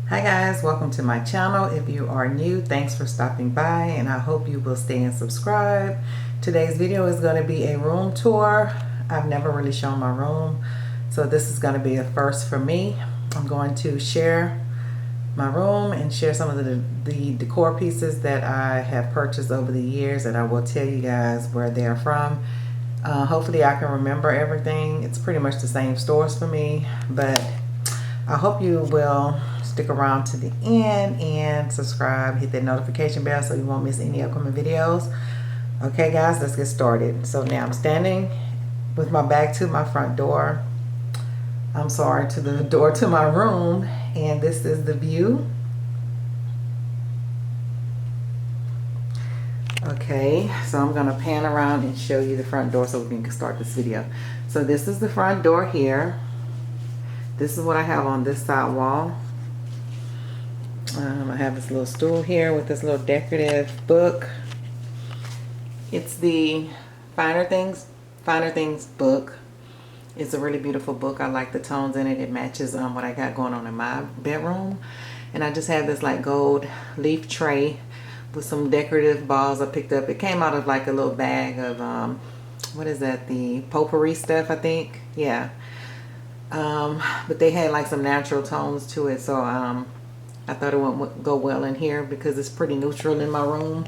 Hi guys, welcome to my channel. If you are new, thanks for stopping by and I hope you will stay and subscribe. Today's video is going to be a room tour. I've never really shown my room, so this is going to be a first for me. I'm going to share my room and share some of the decor pieces that I have purchased over the years, and I will tell you guys where they're from. Hopefully I can remember everything. It's pretty much the same stores for me, but I hope you will stick around to the end and subscribe, hit that notification bell so you won't miss any upcoming videos. Okay guys, let's get started. So now I'm standing with my back to my front door. I'm sorry, to the door to my room, and this is the view. Okay, so I'm gonna pan around and show you the front door so we can start this video. So this is the front door here. This is what I have on this side wall. I have this little stool here with this little decorative book. It's the Finer Things book. It's a really beautiful book. I like the tones in it. It matches what I got going on in my bedroom. And I just have this like gold leaf tray with some decorative balls I picked up. It came out of like a little bag of what is that, the potpourri stuff, I think. Yeah. But they had like some natural tones to it, so I thought it would go well in here because it's pretty neutral in my room.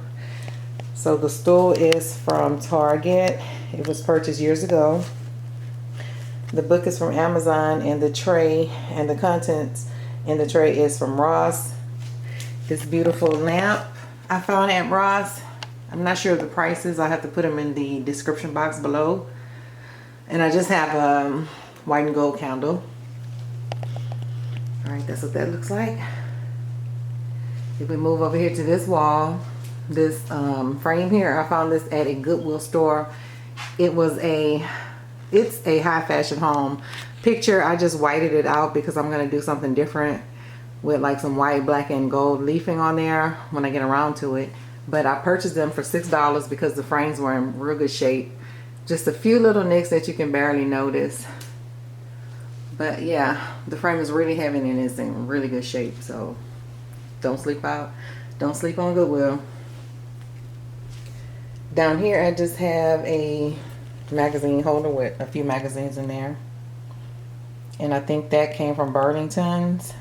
So the stool is from Target. It was purchased years ago. The book is from Amazon, and the tray and the contents in the tray is from Ross. This beautiful lamp I found at Ross. I'm not sure of the prices. I have to put them in the description box below. And I just have a white and gold candle. All right, that's what that looks like. If we move over here to this wall, this frame here, I found this at a Goodwill store. It's a high fashion home picture. I just whited it out because I'm gonna do something different with like some white, black, and gold leafing on there when I get around to it. But I purchased them for $6 because the frames were in real good shape. Just a few little nicks that you can barely notice. But yeah, the frame is really heavy and it's in really good shape. So don't sleep out. Don't sleep on Goodwill. Down here I just have a magazine holder with a few magazines in there. And I think that came from Burlington's.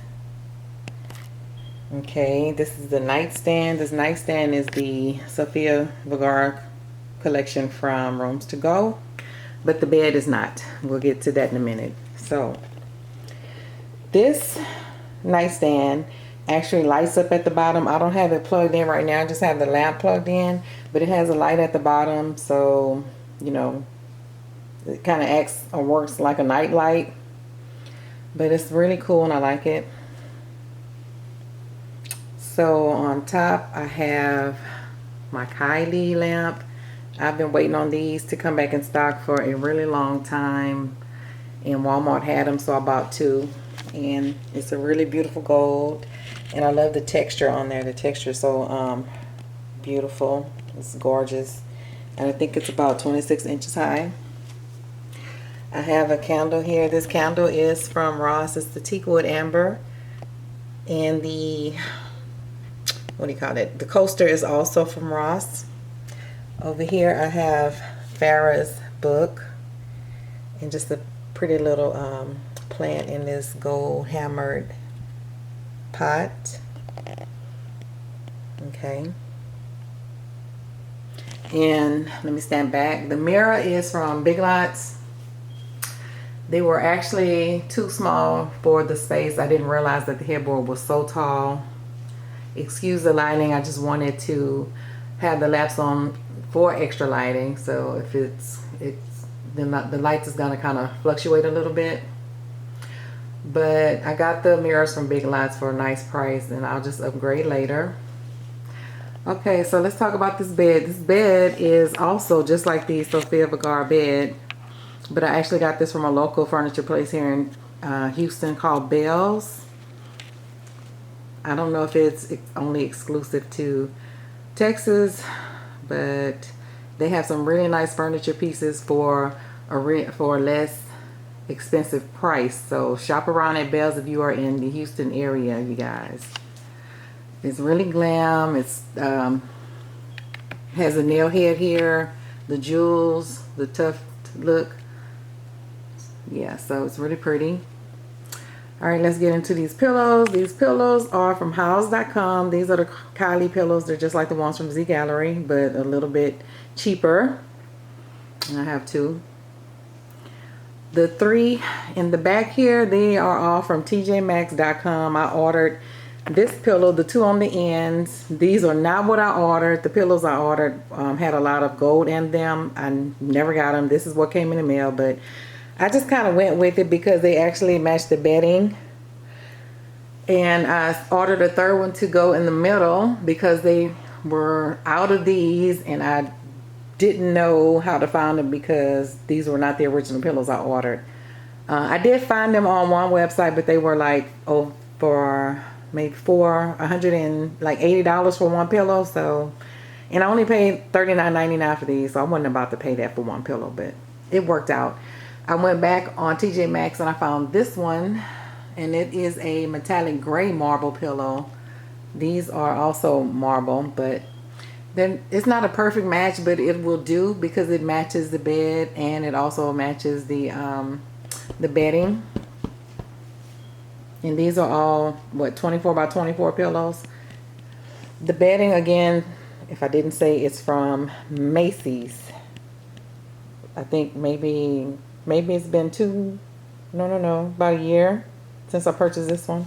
Okay, this is the nightstand. This nightstand is the Sofia Vergara collection from Rooms to Go. But the bed is not. We'll get to that in a minute. So this nightstand actually lights up at the bottom. I don't have it plugged in right now. I just have the lamp plugged in, but it has a light at the bottom, so you know it kind of acts or works like a night light. But it's really cool and I like it. So on top I have my Kylie lamp. I've been waiting on these to come back in stock for a really long time, and Walmart had them, so I bought two. And it's a really beautiful gold, and I love the texture on there. The texture is so beautiful. It's gorgeous, and I think it's about 26 inches high. I have a candle here. This candle is from Ross. It's the teakwood amber, and the, what do you call it, the coaster is also from Ross. Over here I have Farrah's book, and just a pretty little plant in this gold hammered pot. Okay, and let me stand back. The mirror is from Big Lots. They were actually too small for the space. I didn't realize that the headboard was so tall. Excuse the lighting. I just wanted to have the lamps on for extra lighting, so if the lights is gonna kind of fluctuate a little bit. But I got the mirrors from Big Lots for a nice price, and I'll just upgrade later. Okay, so let's talk about this bed. This bed is also just like the Sofia Vergara bed, but I actually got this from a local furniture place here in Houston called Bells. I don't know if it's only exclusive to Texas, but they have some really nice furniture pieces for less expensive price. So shop around at Bells if you are in the Houston area, you guys. It's really glam. It's has a nail head here, the jewels, the tough look. Yeah, so it's really pretty. All right, let's get into these pillows. These pillows are from house.com. These are the Kylie pillows. They're just like the ones from Z Gallery, but a little bit cheaper. And I have two. The three in the back here, they are all from tjmax.com. I ordered this pillow, the two on the ends. These are not what I ordered. The pillows I ordered had a lot of gold in them. I never got them. This is what came in the mail, but I just kind of went with it because they actually matched the bedding. And I ordered a third one to go in the middle because they were out of these, and I didn't know how to find them because these were not the original pillows I ordered. I did find them on one website, but they were like for maybe $180 for one pillow. So, and I only paid $39.99 for these, so I wasn't about to pay that for one pillow, but it worked out. I went back on TJ Maxx and I found this one, and it is a metallic gray marble pillow. These are also marble, but then it's not a perfect match, but it will do because it matches the bed and it also matches the bedding. And these are all, what, 24 by 24 pillows. The bedding, again, if I didn't say, it's from Macy's. I think maybe it's been about a year since I purchased this one.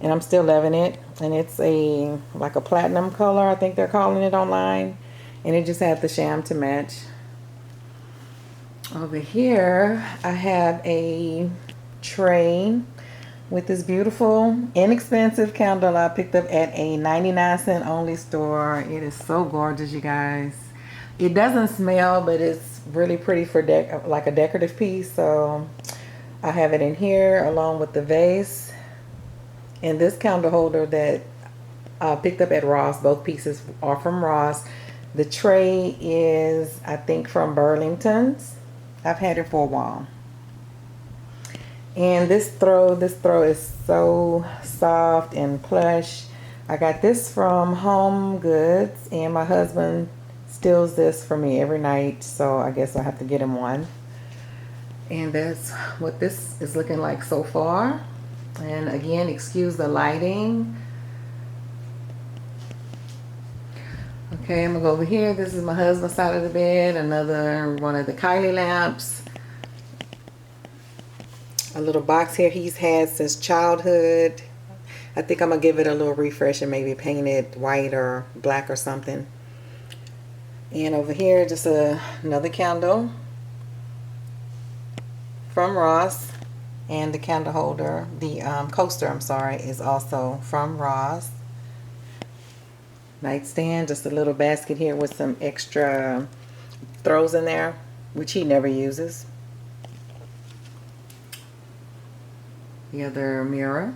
And I'm still loving it. And it's like a platinum color, I think they're calling it online. And it just had the sham to match. Over here, I have a tray with this beautiful, inexpensive candle I picked up at a 99-cent only store. It is so gorgeous, you guys. It doesn't smell, but it's really pretty for like a decorative piece. So I have it in here along with the vase. And this candle holder that I picked up at Ross, both pieces are from Ross. The tray is, I think, from Burlington's. I've had it for a while. And this throw is so soft and plush. I got this from Home Goods, and my husband steals this for me every night, so I guess I'll have to get him one. And that's what this is looking like so far. And again, excuse the lighting. Okay, I'm gonna go over here. This is my husband's side of the bed. Another one of the Kylie lamps. A little box here he's had since childhood. I think I'm gonna give it a little refresh and maybe paint it white or black or something. And over here, just another candle from Ross. And the candle holder, the coaster, I'm sorry, is also from Ross. Nightstand, just a little basket here with some extra throws in there, which he never uses. The other mirror.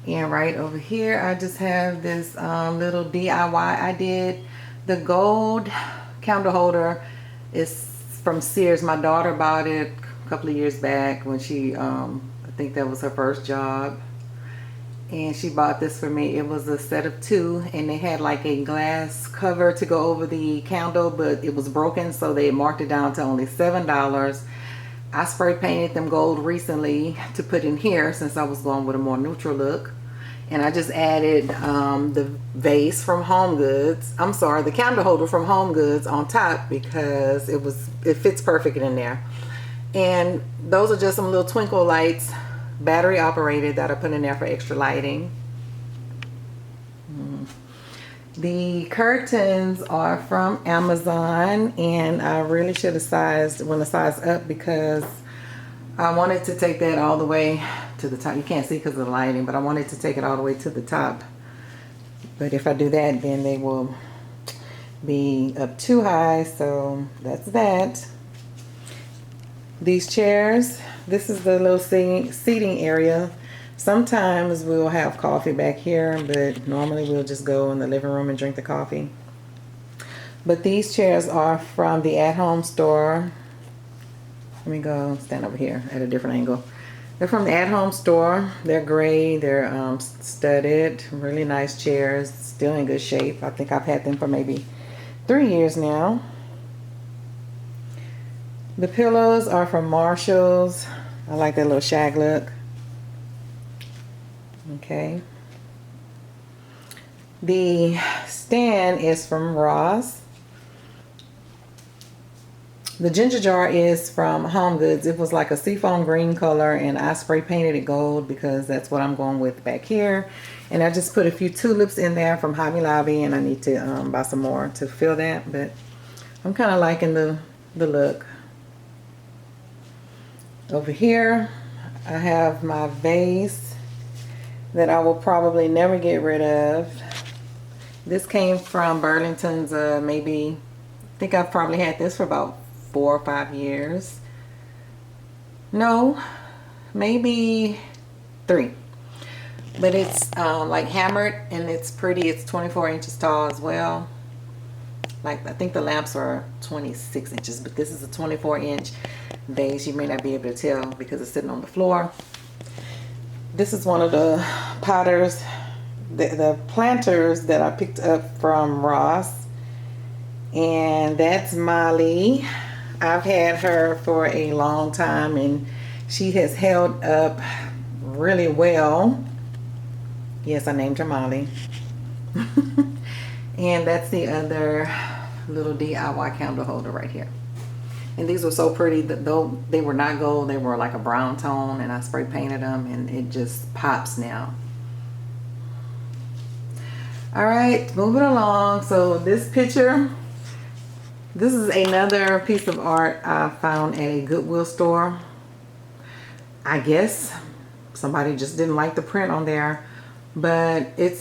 And right over here, I just have this little DIY I did. The gold candle holder is from Sears. My daughter bought it a couple of years back when she, I think that was her first job. And she bought this for me. It was a set of two, and they had like a glass cover to go over the candle, but it was broken, so they marked it down to only $7. I spray painted them gold recently to put in here since I was going with a more neutral look. And I just added the vase from Home Goods. I'm sorry, the candle holder from Home Goods on top because it fits perfect in there. And those are just some little twinkle lights, battery operated, that I put in there for extra lighting. The curtains are from Amazon, and I really should have went a size up because I wanted to take that all the way to the top. You can't see because of the lighting, but I wanted to take it all the way to the top. But if I do that, then they will be up too high, so that's that. These chairs, this is the little seating area. Sometimes we'll have coffee back here, but normally we'll just go in the living room and drink the coffee. But these chairs are from the at-home store. Let me go stand over here at a different angle. They're from the At Home store. They're gray. They're studded. Really nice chairs. Still in good shape. I think I've had them for maybe 3 years now. The pillows are from Marshall's. I like that little shag look. Okay. The stand is from Ross. The ginger jar is from Home Goods. It was like a seafoam green color, and I spray painted it gold because that's what I'm going with back here. And I just put a few tulips in there from Hobby Lobby, and I need to buy some more to fill that, but I'm kind of liking the look. Over here I have my vase that I will probably never get rid of. This came from Burlington's. Maybe, I think I've probably had this for about 4 or 5 years. No, maybe 3. But it's like hammered, and it's pretty. It's 24 inches tall as well. Like, I think the lamps are 26 inches, but this is a 24-inch vase. You may not be able to tell because it's sitting on the floor. This is one of the potters, the planters that I picked up from Ross. And that's Molly. I've had her for a long time, and she has held up really well. Yes, I named her Molly. And that's the other little DIY candle holder right here. And these were so pretty that though they were not gold, they were like a brown tone, and I spray painted them, and it just pops now. All right, moving along. So this picture, this is another piece of art I found at a Goodwill store. I guess somebody just didn't like the print on there, but it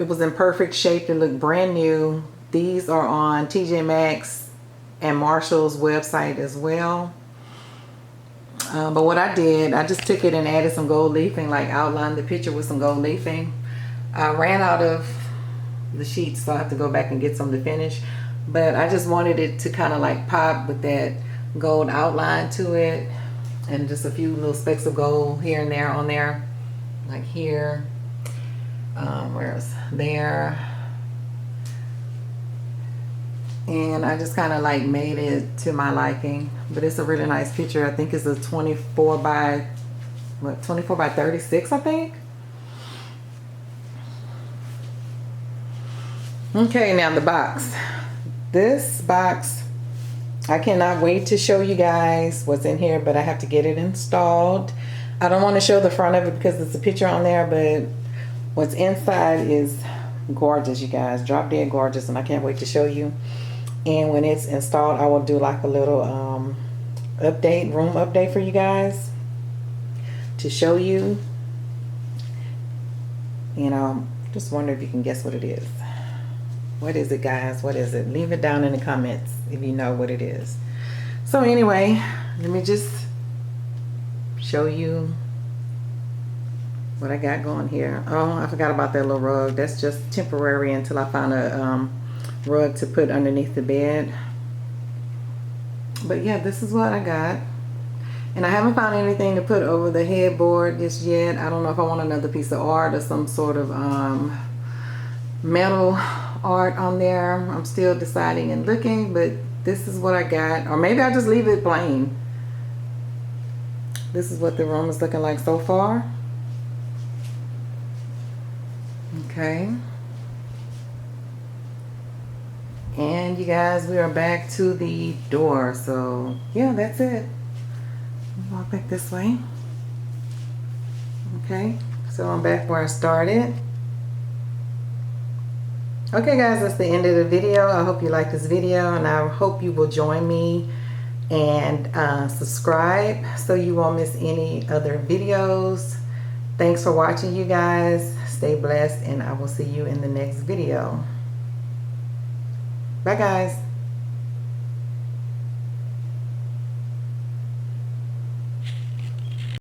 was in perfect shape. It looked brand new. These are on TJ Maxx and Marshall's website as well. But what I did, I just took it and added some gold leafing, like outlined the picture with some gold leafing. I ran out of the sheets, so I have to go back and get some to finish. But I just wanted it to kind of like pop with that gold outline to it, and just a few little specks of gold here and there on there, like here, where's there. And I just kind of like made it to my liking. But it's a really nice picture. I think it's a 24 by 36, I think. Okay, now the box. This box, I cannot wait to show you guys what's in here, but I have to get it installed. I don't want to show the front of it because there's a picture on there, but what's inside is gorgeous, you guys. Drop dead gorgeous, and I can't wait to show you. And when it's installed, I will do like a little room update for you guys to show you. You know, just wonder if you can guess what it is. What is it, guys? What is it? Leave it down in the comments if you know what it is. So anyway, let me just show you what I got going here. Oh, I forgot about that little rug. That's just temporary until I find a rug to put underneath the bed. But yeah, this is what I got. And I haven't found anything to put over the headboard just yet. I don't know if I want another piece of art or some sort of metal art on there. I'm still deciding and looking, but this is what I got. Or maybe I'll just leave it plain. This is what the room is looking like so far. Okay. And you guys, we are back to the door. So yeah, that's it. Walk back this way. Okay, so I'm back where I started. Okay guys, that's the end of the video. I hope you like this video, and I hope you will join me and subscribe so you won't miss any other videos. Thanks for watching, you guys. Stay blessed, and I will see you in the next video. Bye guys.